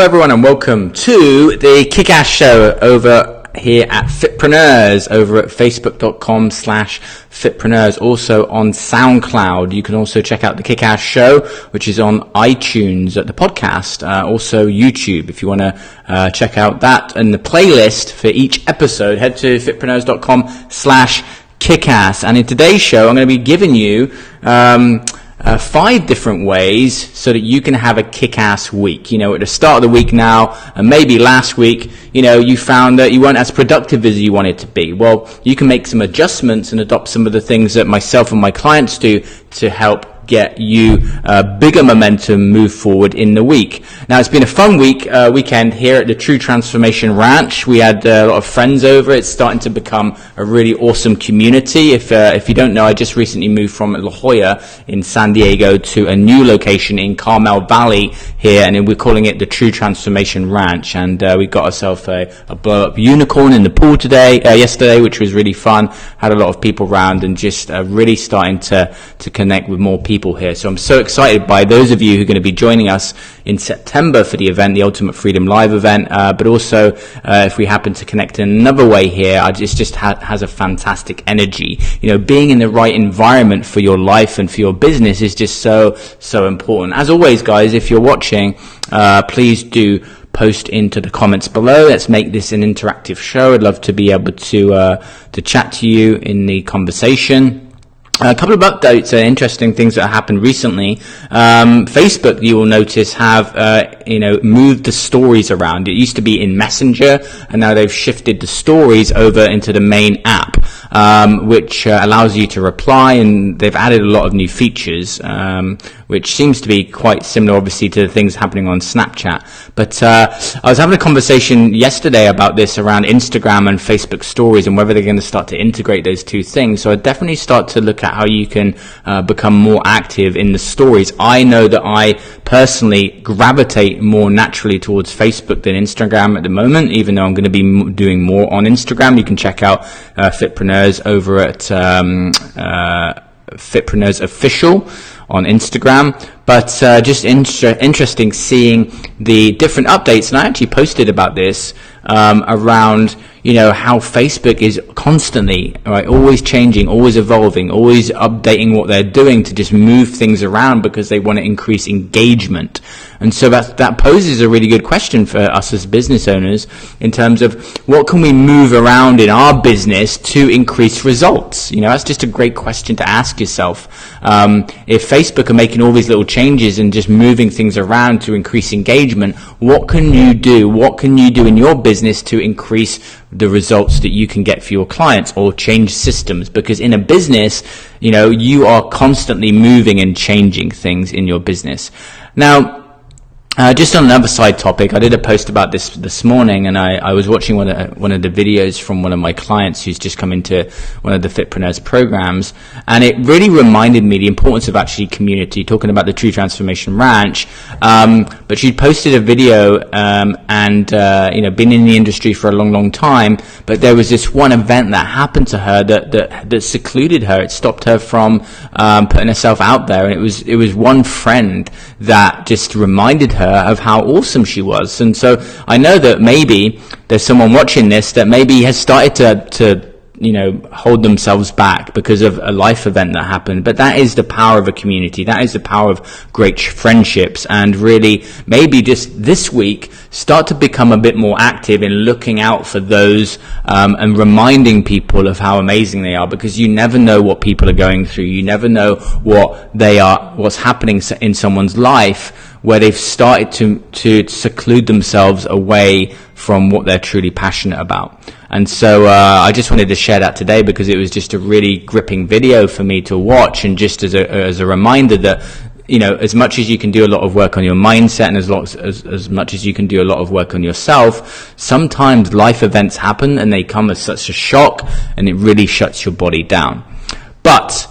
everyone, and welcome to the Kickass show over here at Fitpreneurs, over at facebook.com/Fitpreneurs, also on SoundCloud. You can also check out the Kickass show, which is on iTunes, the podcast, also YouTube. If you want to check out that and the playlist for each episode, head to fitpreneurs.com/Kickass. And in today's show, I'm going to be giving you 5 different ways so that you can have a kick-ass week. You know, at the start of the week now, and maybe last week, you know, you found that you weren't as productive as you wanted to be. Well, you can make some adjustments and adopt some of the things that myself and my clients do to help get you bigger momentum move forward in the week. Now, it's been a fun weekend here at the True Transformation Ranch. We had a lot of friends over. It's starting to become a really awesome community. If you don't know, I just recently moved from La Jolla in San Diego to a new location in Carmel Valley here, and we're calling it the True Transformation Ranch. And we got ourselves a blow-up unicorn in the pool yesterday, which was really fun. Had a lot of people around and just really starting to connect with more people here. So I'm so excited by those of you who are going to be joining us in September for the event, the Ultimate Freedom Live event, but also if we happen to connect in another way here, it just has a fantastic energy. You know, being in the right environment for your life and for your business is just so important. As always, guys, if you're watching, please do post into the comments below. Let's make this an interactive show. I'd love to be able to chat to you in the conversation. A couple of updates, interesting things that happened recently. Facebook, you will notice, have moved the stories around. It used to be in Messenger, and now they've shifted the stories over into the main app, which allows you to reply, and they've added a lot of new features, which seems to be quite similar, obviously, to the things happening on Snapchat. But I was having a conversation yesterday about this around Instagram and Facebook stories and whether they're going to start to integrate those two things. So I definitely start to look at how you can become more active in the stories. I know that I personally gravitate more naturally towards Facebook than Instagram at the moment, even though I'm going to be doing more on Instagram. You can check out Fitpreneurs over at Fitpreneurs Official on Instagram. But just interesting seeing the different updates, and I actually posted about this around, you know, how Facebook is constantly, right, always changing, always evolving, always updating what they're doing to just move things around because they want to increase engagement. And so that poses a really good question for us as business owners in terms of what can we move around in our business to increase results? You know, that's just a great question to ask yourself. If Facebook are making all these little changes and just moving things around to increase engagement, what can you do? What can you do in your business to increase the results that you can get for your clients, or change systems? Because in a business, you know, you are constantly moving and changing things in your business. Now, just on another side topic, I did a post about this morning, and I was watching one of the videos from one of my clients who's just come into one of the Fitpreneurs programs, and it really reminded me the importance of actually community, talking about the True Transformation Ranch. But she posted a video, and been in the industry for a long time, but there was this one event that happened to her that secluded her. It stopped her from putting herself out there, and it was one friend that just reminded her of how awesome she was. And so I know that maybe there's someone watching this that maybe has started to hold themselves back because of a life event that happened. But that is the power of a community. That is the power of great friendships. And really, maybe just this week, start to become a bit more active in looking out for those and reminding people of how amazing they are, because you never know what people are going through. You never know what's happening in someone's life where they've started to seclude themselves away from what they're truly passionate about. And so I just wanted to share that today because it was just a really gripping video for me to watch, and just as a reminder that, you know, as much as you can do a lot of work on your mindset, and as much as you can do a lot of work on yourself, sometimes life events happen and they come as such a shock, and it really shuts your body down. But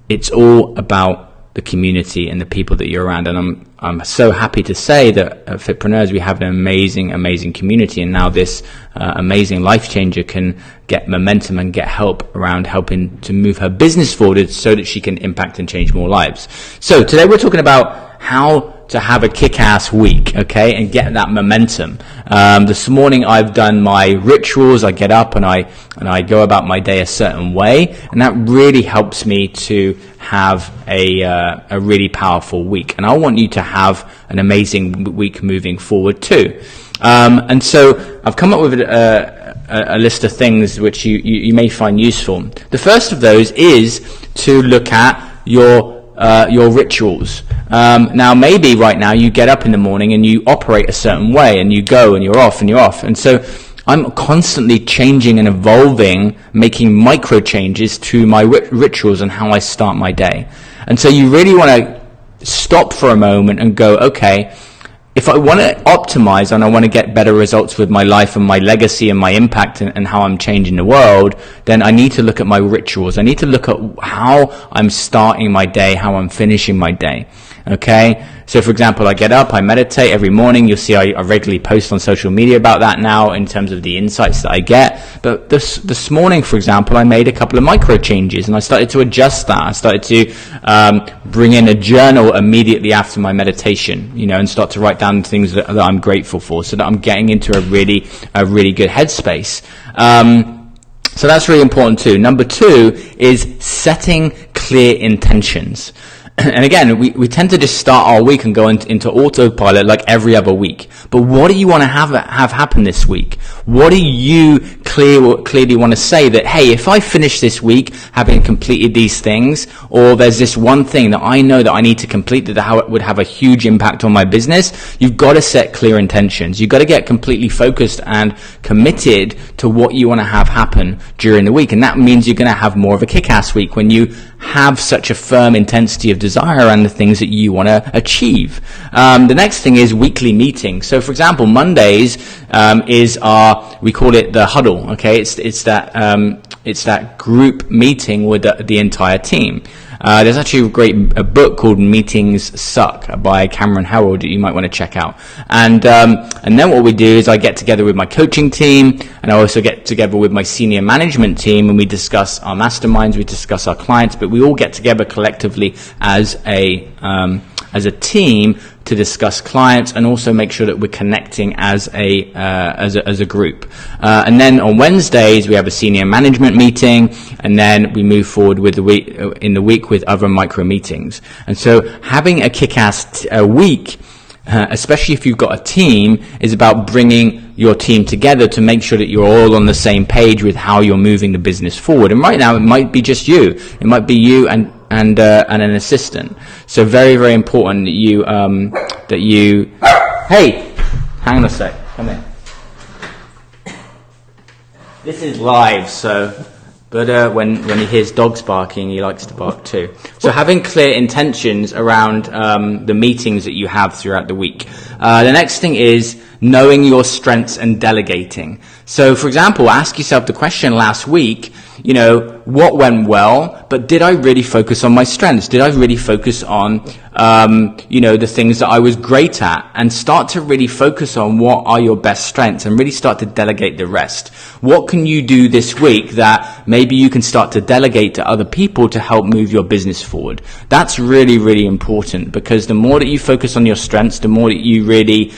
it's all about the community and the people that you're around, and I'm so happy to say that at Fitpreneurs we have an amazing community, and now this amazing life changer can get momentum and get help around helping to move her business forward so that she can impact and change more lives. So today we're talking about how to have a kick-ass week, okay, and get that momentum. This morning I've done my rituals. I get up and I go about my day a certain way, and that really helps me to have a really powerful week. And I want you to have an amazing week moving forward too. And so I've come up with a list of things which you may find useful. The first of those is to look at your rituals. Now maybe right now you get up in the morning and you operate a certain way, and you go and you're off and you're off. And so I'm constantly changing and evolving, making micro changes to my rituals and how I start my day. And so you really want to stop for a moment and go, okay, if I want to optimize and I want to get better results with my life and my legacy and my impact and how I'm changing the world, then I need to look at my rituals. I need to look at how I'm starting my day, how I'm finishing my day. Okay? So for example, I get up, I meditate every morning. You'll see I regularly post on social media about that now in terms of the insights that I get. But this morning, for example, I made a couple of micro changes and I started to adjust that. I started to bring in a journal immediately after my meditation, and start to write down things that I'm grateful for, so that I'm getting into a really good headspace. So that's really important too. Number 2 is setting clear intentions. And again, we tend to just start our week and go into autopilot like every other week. But what do you want to have happen this week? What do you clearly want to say that, hey, if I finish this week having completed these things, or there's this one thing that I know that I need to complete that would have a huge impact on my business, you've got to set clear intentions. You've got to get completely focused and committed to what you want to have happen during the week. And that means you're going to have more of a kick-ass week when you have such a firm intensity of desire and the things that you want to achieve. The next thing is weekly meetings. So for example, Mondays is we call it the huddle. Okay, it's that group meeting with the entire team. There's actually a book called Meetings Suck by Cameron Herold that you might want to check out. And then what we do is I get together with my coaching team, and I also get together with my senior management team, and we discuss our masterminds, we discuss our clients, but we all get together collectively as a team to discuss clients and also make sure that we're connecting as a group. And then on Wednesdays we have a senior management meeting, and then we move forward with the week with other micro meetings. And so having a kick-ass week, especially if you've got a team, is about bringing your team together to make sure that you're all on the same page with how you're moving the business forward. And right now it might be just you. It might be you and an assistant. So very, very important that you hey, hang on a sec, come in. This is live, but when he hears dogs barking, he likes to bark too. So having clear intentions around the meetings that you have throughout the week. The next thing is knowing your strengths and delegating. So for example, ask yourself the question last week, what went well, but did I really focus on my strengths? Did I really focus on, the things that I was great at? And start to really focus on what are your best strengths and really start to delegate the rest. What can you do this week that maybe you can start to delegate to other people to help move your business forward? That's really, really important, because the more that you focus on your strengths, the more that you really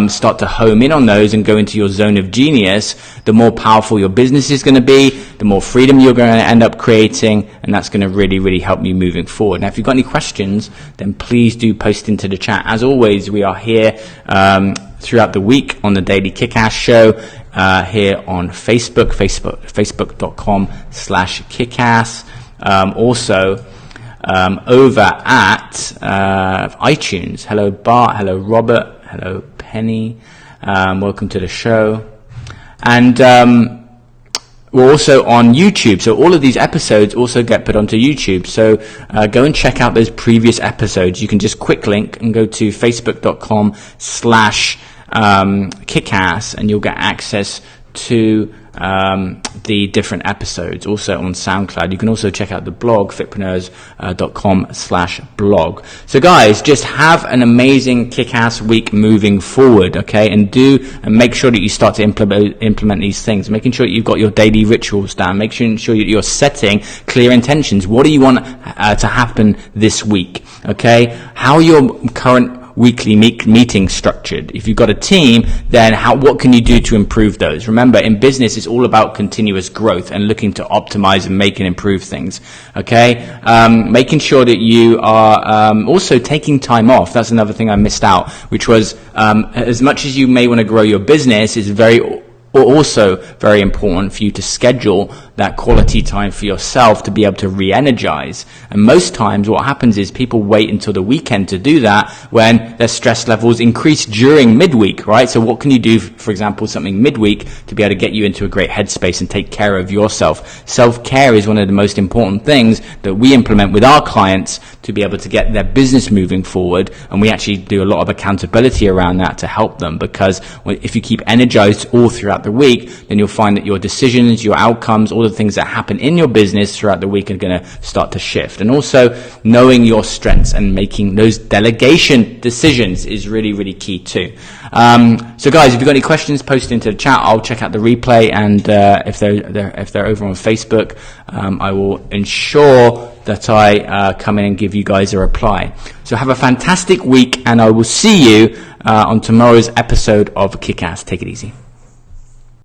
start to home in on those and go into your zone of genius, the more powerful your business is going to be, the more freedom you're going to end up creating, and that's going to really, really help you moving forward. Now, if you've got any questions, then please do post into the chat. As always, we are here throughout the week on the Daily Kickass Show, here on facebook.com/kickass. Also, over at iTunes. Hello, Bart. Hello, Robert. Hello, Penny. Welcome to the show. And we're also on YouTube, so all of these episodes also get put onto YouTube. So go and check out those previous episodes. You can just quick link and go to facebook.com/kickass, and you'll get access to the different episodes. Also on SoundCloud. You can also check out the blog, fitpreneurs.com/blog. So guys, just have an amazing kick-ass week moving forward, okay? And make sure that you start to implement these things, making sure that you've got your daily rituals down, making sure that you're setting clear intentions. What do you want to happen this week, okay? How your current weekly meetings structured? If you've got a team, then what can you do to improve those? Remember, in business, it's all about continuous growth and looking to optimize and make and improve things. Okay, making sure that you are also taking time off. That's another thing I missed out, which was as much as you may want to grow your business, is also very important for you to schedule that quality time for yourself to be able to re-energize. And most times what happens is people wait until the weekend to do that when their stress levels increase during midweek, right? So what can you do, for example, something midweek to be able to get you into a great headspace and take care of yourself? Self-care is one of the most important things that we implement with our clients to be able to get their business moving forward. And we actually do a lot of accountability around that to help them, because if you keep energized all throughout the week, then you'll find that your decisions, your outcomes, all the things that happen in your business throughout the week are going to start to shift. And also knowing your strengths and making those delegation decisions is really, really key too. So guys, if you've got any questions, post into the chat. I'll check out the replay, and if they're over on Facebook, I will ensure that I come in and give you guys a reply. So have a fantastic week, and I will see you on tomorrow's episode of Kickass. Take it easy.